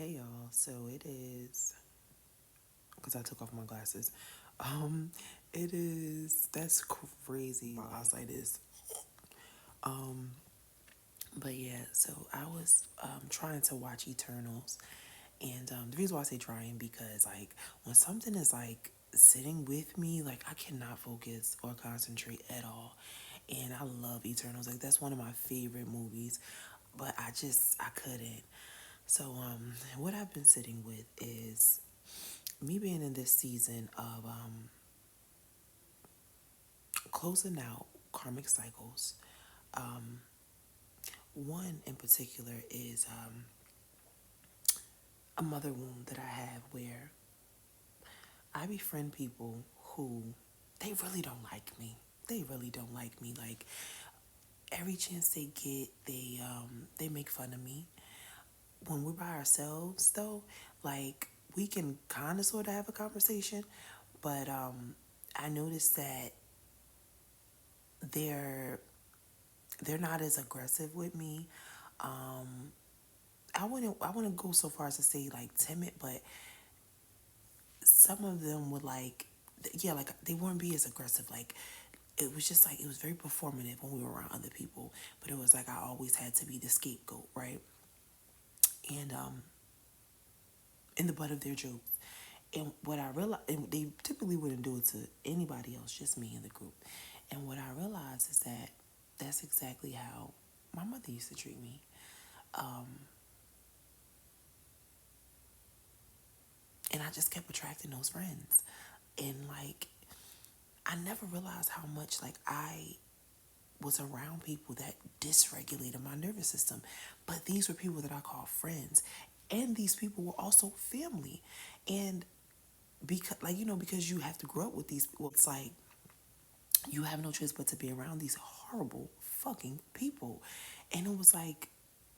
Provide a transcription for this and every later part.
Hey y'all, so it is because I took off my glasses. Um, it is that's crazy. My eyesight is. Um, but yeah, so I was trying to watch Eternals, and the reason why I say trying because like when something is like sitting with me, like I cannot focus or concentrate at all, and I love Eternals. Like that's one of my favorite movies, but I couldn't. So what I've been sitting with is me being in this season of closing out karmic cycles. Um, One in particular is a mother wound that I have where I befriend people who they really don't like me. They really don't like me. Like every chance they get, they make fun of me. When we're by ourselves, though, like we can kind of sort of have a conversation, but I noticed that they're they're not as aggressive with me. Um, I wouldn't go so far as to say like timid, but some of them would like yeah, like they wouldn't be as aggressive. Like it was just like it was very performative when we were around other people, but it was like I always had to be the scapegoat, right? And in the butt of their jokes. And what I realized, and they typically wouldn't do it to anybody else, just me in the group. And what I realized is that that's exactly how my mother used to treat me. Um, and I just kept attracting those friends. And like, I never realized how much like I was around people that dysregulated my nervous system. But these were people that I call friends. And these people were also family. And because like, because you have to grow up with these people, it's like you have no choice but to be around these horrible fucking people. And it was like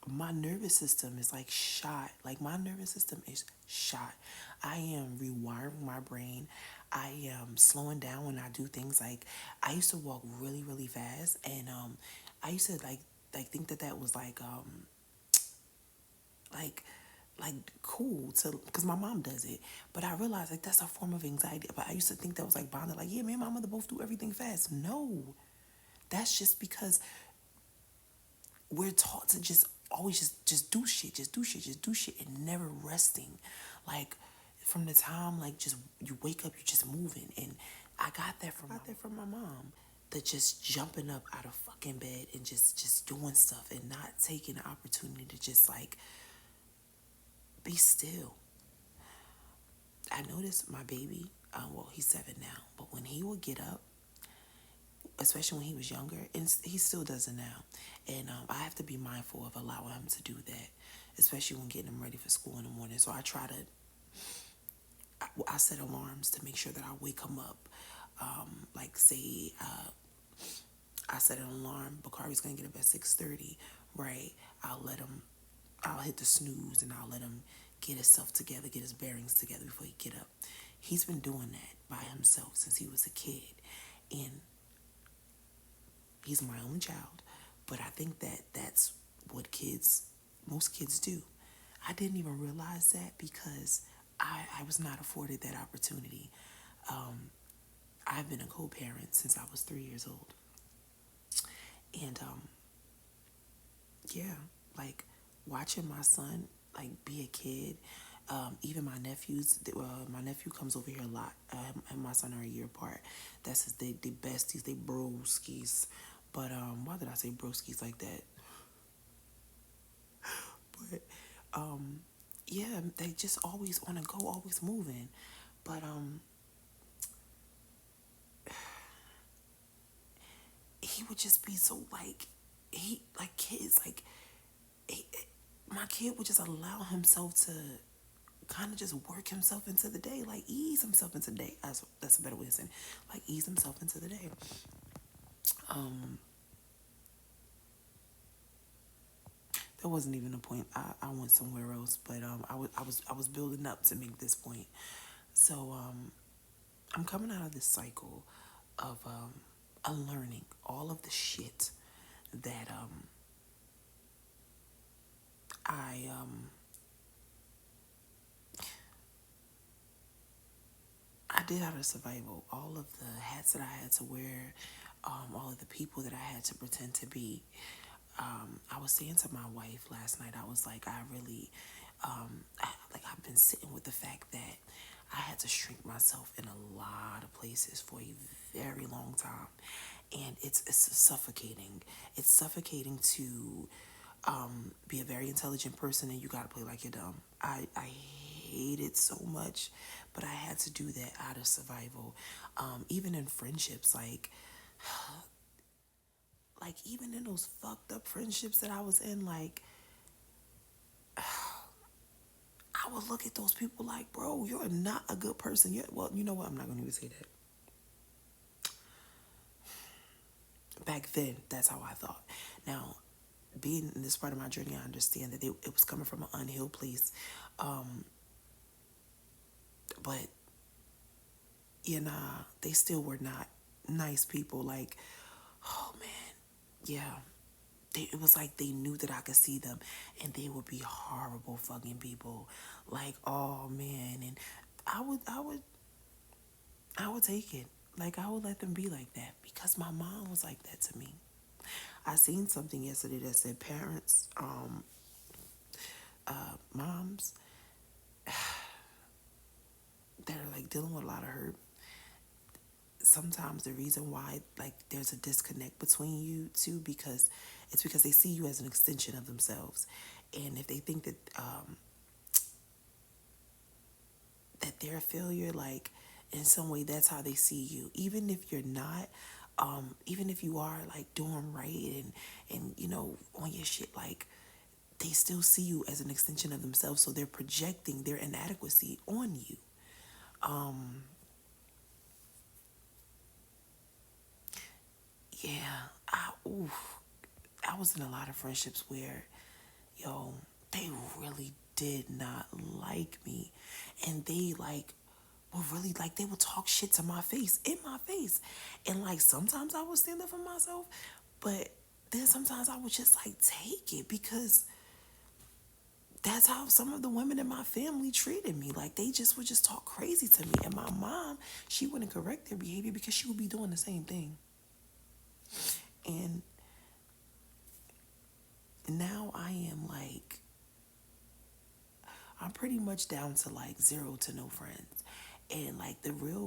my nervous system is like shot. Like my nervous system is shot. I am rewiring my brain. I am slowing down when I do things. Like I used to walk really, really fast, and I used to like think that that was like like cool to because my mom does it, but I realized like that's a form of anxiety. But I used to think that was like bonded, like yeah, me and my mother both do everything fast. No, that's just because we're taught to just always just do shit, just do shit, just do shit, and never resting. Like from the time like just you wake up, you're just moving, and I got that from my mom. The just jumping up out of fucking bed and just doing stuff and not taking the opportunity to just like be still. I noticed my baby. Well, he's 7 now, but when he would get up, especially when he was younger, and he still does it now. And I have to be mindful of allowing him to do that, especially when getting him ready for school in the morning. So I try to, I set alarms to make sure that I wake him up. Like say, I set an alarm. Bakari's gonna get up at 6:30, right? I'll let him. I'll hit the snooze and I'll let him get himself together, get his bearings together before he get up. He's been doing that by himself since he was a kid, and he's my only child, but I think that that's what most kids do. I didn't even realize that because I was not afforded that opportunity. Um, I've been a co-parent since I was 3 years old. And yeah, like watching my son like be a kid, even my nephews, my nephew comes over here a lot, and my son are a year apart. That's his, they besties, they broskies. But why did I say broskies like that? But yeah, they just always want to go, always moving. But he would just be so like he like kids like he, my kid would just allow himself to kind of just work himself into the day, like ease himself into the day. That's a better way of saying it. Like ease himself into the day. Um, that wasn't even a point. I went somewhere else, but I was building up to make this point. So I'm coming out of this cycle of unlearning all of the shit that I did out of survival. All of the hats that I had to wear, all of the people that I had to pretend to be. I was saying to my wife last night, I was like, I really, I've been sitting with the fact that I had to shrink myself in a lot of places for a very long time, and it's suffocating. It's suffocating to be a very intelligent person and you gotta play like you're dumb. I hate it so much, but I had to do that out of survival. Even in friendships, like even in those fucked up friendships that I was in, like I would look at those people like, bro, you're not a good person. Well, you know what? I'm not gonna even say that. Back then, that's how I thought. Now, being in this part of my journey, I understand that it was coming from an unhealed place. But they still were not nice people. Like, oh man, yeah. It was like they knew that I could see them and they would be horrible fucking people. Like, oh man. And I would take it. Like, I would let them be like that because my mom was like that to me. I seen something yesterday that said parents, moms that are like dealing with a lot of hurt. Sometimes the reason why like there's a disconnect between you two because it's because they see you as an extension of themselves, and if they think that they're a failure, like in some way that's how they see you, even if you're not, even if you are like doing right and on your shit, like they still see you as an extension of themselves, so they're projecting their inadequacy on you. Yeah, I was in a lot of friendships where, yo, they really did not like me. And they like were really like they would talk shit to my face, in my face. And like sometimes I would stand up for myself, but then sometimes I would just like take it because that's how some of the women in my family treated me. Like they just would just talk crazy to me. And my mom, she wouldn't correct their behavior because she would be doing the same thing. And now I am like, I'm pretty much down to like zero to no friends. And like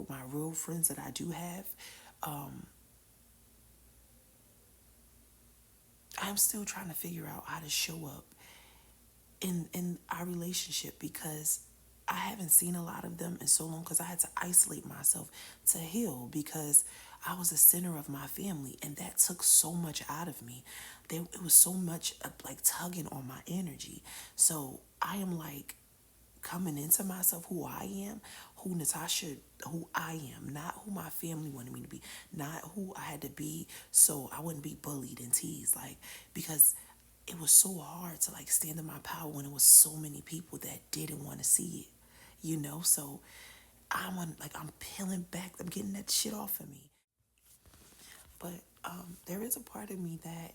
my real friends that I do have, I'm still trying to figure out how to show up in our relationship because I haven't seen a lot of them in so long because I had to isolate myself to heal because I was the center of my family and that took so much out of me. It was so much like tugging on my energy. So I am like coming into myself, who I am, who Natasha, who I am, not who my family wanted me to be, not who I had to be so I wouldn't be bullied and teased, like because it was so hard to like stand in my power when it was so many people that didn't want to see it. So I'm peeling back, I'm getting that shit off of me. But there is a part of me that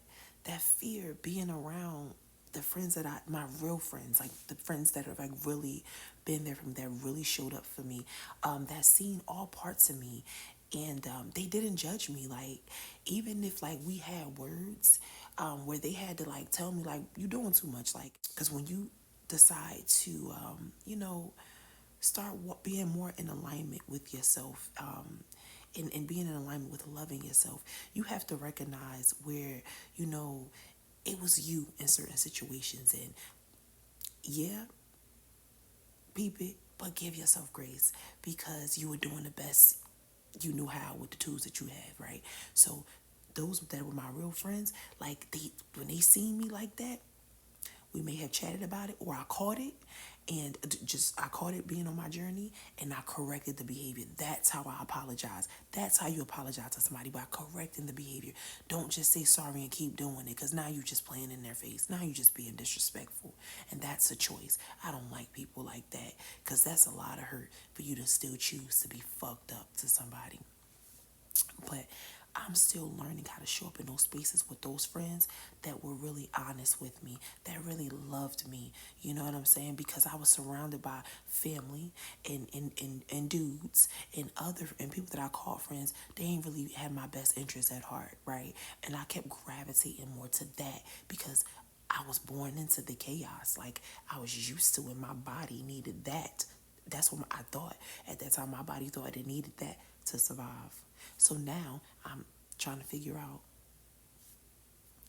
fear being around the friends my real friends, like the friends that have like really been there for me, that really showed up for me, that seen all parts of me, and they didn't judge me. Like even if like we had words, where they had to like tell me like you doing too much, like because when you decide to start being more in alignment with yourself, and being in alignment with loving yourself, you have to recognize where it was you in certain situations, and yeah, peep it, but give yourself grace because you were doing the best you knew how with the tools that you have, right? So those that were my real friends, like when they seen me like that, we may have chatted about it or I caught it, and just I caught it being on my journey and I corrected the behavior. That's how I apologize. That's how you apologize to somebody, by correcting the behavior. Don't just say sorry and keep doing it because now you're just playing in their face. Now you're just being disrespectful, and that's a choice. I don't like people like that because that's a lot of hurt for you to still choose to be fucked up to somebody. But I'm still learning how to show up in those spaces with those friends that were really honest with me, that really loved me. You know what I'm saying? Because I was surrounded by family and dudes and people that I called friends. They ain't really had my best interests at heart, right? And I kept gravitating more to that because I was born into the chaos. Like I was used to it. My body needed that. That's what I thought at that time. My body thought it needed that to survive. So now I'm trying to figure out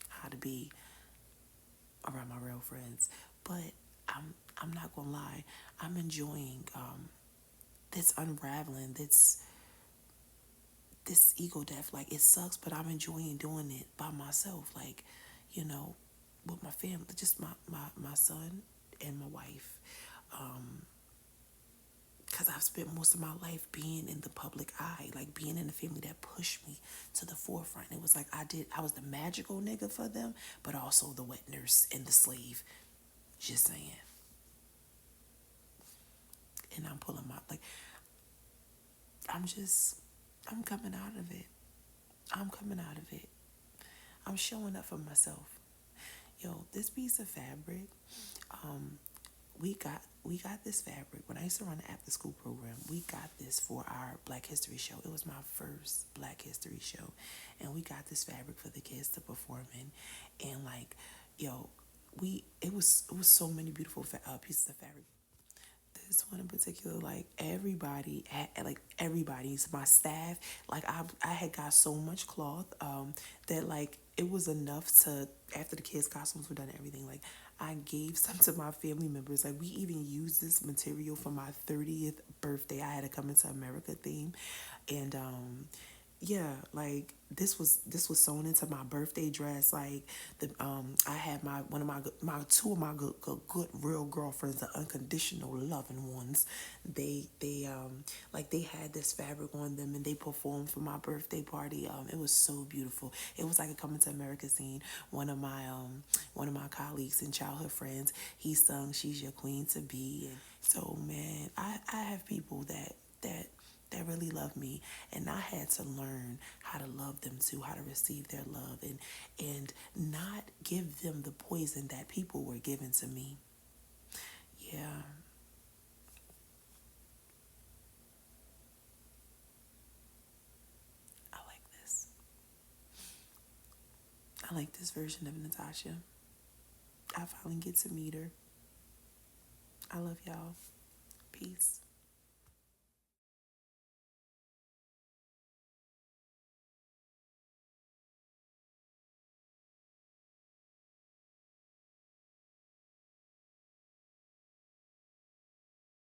how to be around my real friends. But I'm not gonna lie. I'm enjoying this unraveling, this ego death. Like it sucks, but I'm enjoying doing it by myself. Like, you know, with my family, just my son and my wife. Because I've spent most of my life being in the public eye, like being in a family that pushed me to the forefront. It was like I was the magical nigga for them, but also the wet nurse and the slave. Just saying. And I'm pulling my, like, I'm just, I'm coming out of it. I'm coming out of it. I'm showing up for myself. Yo, this piece of fabric, um, we got this fabric when I used to run the after school program. We got this for our Black History show. It was my first Black History show, and we got this fabric for the kids to perform in. And like, yo, it was so many beautiful pieces of fabric. This one in particular, like everybody had, like everybody's my staff, like I had got so much cloth that like it was enough to, after the kids costumes were done and everything, like I gave some to my family members. Like we even used this material for my 30th birthday. I had a Coming to America theme, and yeah, like this was sewn into my birthday dress. Like the I had my one of my two of my good real girlfriends, the unconditional loving ones. They like they had this fabric on them and they performed for my birthday party. It was so beautiful. It was like a Coming to America scene. One of my colleagues and childhood friends, he sung "She's Your Queen to Be." And so man, I have people that really love me, and I had to learn how to love them too, how to receive their love, and not give them the poison that people were giving to me. Yeah, I like this. I like this version of Natasha. I finally get to meet her. I love y'all. Peace.